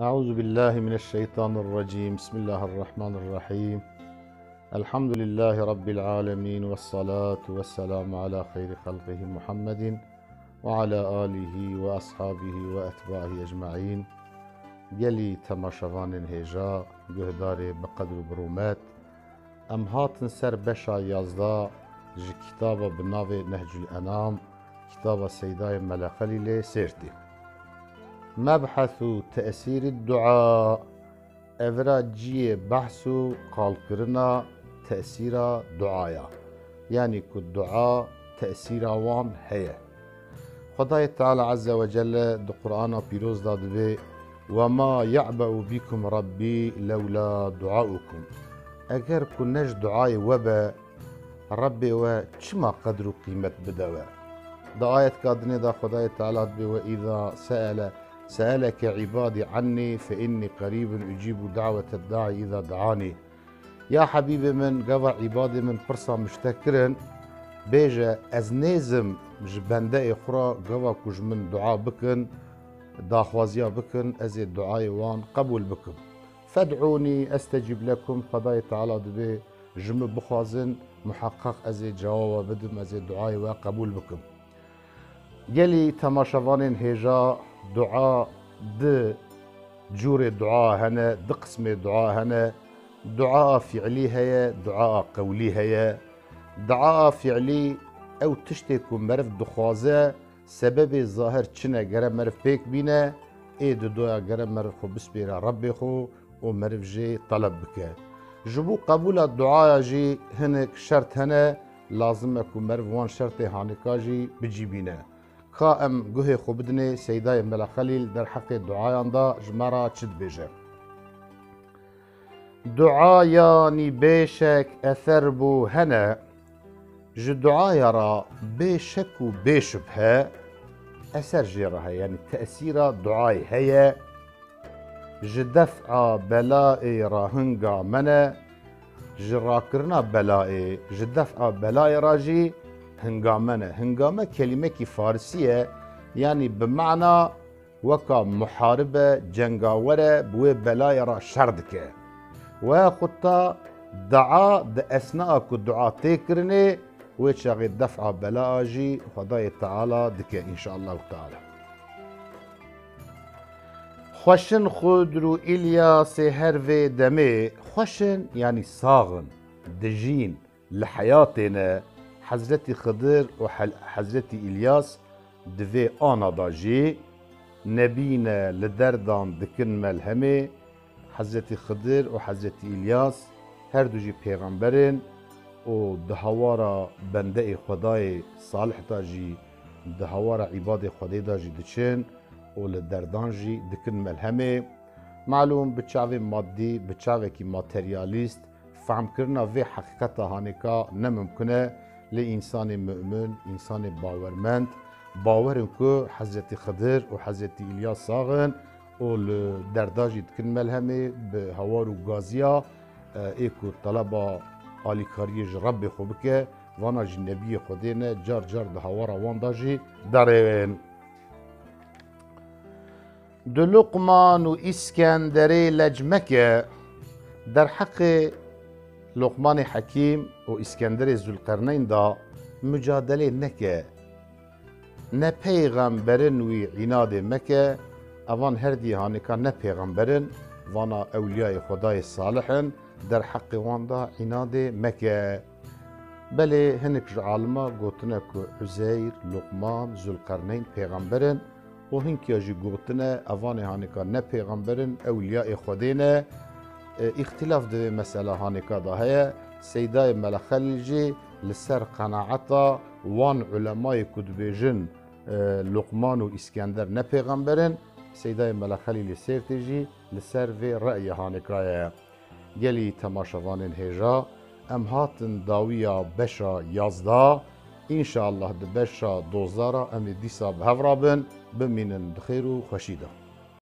أعوذ بالله من الشيطان الرجيم. بسم الله الرحمن الرحيم. الحمد لله رب العالمين، والصلاة والسلام على خير خلقه محمد وعلى آله وأصحابه وأتباعه أجمعين. يلي تماشوان هجا جهدار بقدر برومات أم هاتن سر بشا يازدا جي كتابة بناوي نهج الأنام، كتابة سيداي ملخلي سيرتي. مبحث تأثير الدعاء أفراجي بحث قال كرنا تأثير دعايا، يعني كالدعاء تأثير وان هي خداي تعالى عز وجل دو قرآن بيروز داد بي وما يعبأ بكم ربي لولا دعاؤكم. أجر كناش دعاء وبا ربي وشما قدر قيمة بدوا. دا آية كادني دا خداي تعالى بي وإذا سألك عبادي عني فإني قريب أجيب دعوة الداعي إذا دعاني. يا حبيبي من قوى عبادي من برصة مشتكرن بيجا أزنيزم جبنده إخرى قوى كج من دعاء بكن داخوازيا بكن أزي دعاء وان قبول بكم. فادعوني أستجيب لكم. خداي تعالى دبي جم بخوازن محقق أزي جواب بدم أزي دعاء وقبول بكم. يلي تماشوان هجا دعاء د جور دعاء هنا د قسم دعاء هنا دعاء فعلي هي دعاء قولي هي. دعاء فعلي او تشتكو مرف دخوازه سبب ظاهر چنه گره مرف بيك بينا اي دعاء گره مرف خو بسبيرا ربي خو ومرف جي طلب بك. جبو قبول الدعاء جي هنك شرط هنا لازم اكو مرف وان شرط هانكا جي بجي بينا. كائم جهي خبدني سيداي ملا خليل در حق دعايان دا جمرا تشد بيجا. دعاياني بيشك أثر بو هنا دعايا را بيشك و بيشبه أثر جيرها، يعني تأثير دعاي هي دفع بلائي راهنقا منا راكرنا بلائي دفع بلائي راجي هنگامنه. هنگامه كلمة كي فارسية، يعني بمعنى وكا محاربة جنگاورة بوي بلاي را شردكه وخطا دعاء د أثناء كو دعاء تكرني ويشاغي دفع بلاجي خداي تعالى دكه إن شاء الله تعالى. خوشن خودرو إلياس هرفي دمي. خوشن يعني صاغن دجين لحياتنا حضرتي خضر وحضرتي إلياس دوی آنا داجي نبينا لدردان دكن ملهمه. حضرتي خضر وحضرتي إلياس هر دو جي پیغمبرن و دهوارا بنده خدای صالح داجي دهوارا عباد خدای داجي دچن و لدردان جي دكن ملهمه. معلوم بچاوه مادي بچاوه كي ماترياليست فهم کرنا في حقيقتا هانيكا نممكنه لإنسان مؤمن إنسان باورمند باورن كو حضرت خضر وحضرت إلياس صاغن والدرداجي تكن ملهمه بهوار وغازيا ايكو طلبا آلي كاريج ربي خوبك وانا جنبي خدينا جار جار دهوارا وانداجي دارين. دلقمان وإسكندري لجمكة در حق لقمان حكيم وإسكندر ذوالقرنين دا مجادله نكه نه پیغمبرن وی عناد مکه اوان هردی هانکا نه پیغمبرن وانا اولیاء خدای صالحن در حق وان دا عناد مکه. بله هنک عالما گوتنه که عزیر لقمان ذوالقرنين پیغمبرن و هنکی جی گوتنه اوان هانکا نه پیغمبرن اولیاء خدینه. اختلاف ده مسألة هانكا ده هي سيداي ملخلجي لسر قناعتا وان علماء كدبيجن لقمان وإسكندر نه پیغمبرن سيداي ملخلي لسيرتجي لسر في رأي هانكا يلي تماشوان هجا ام هاتن داوية بشا يازدا إن شاء الله ده بشا دوزارا ام ديسا بهورابن بمينن بخير وخشيدا.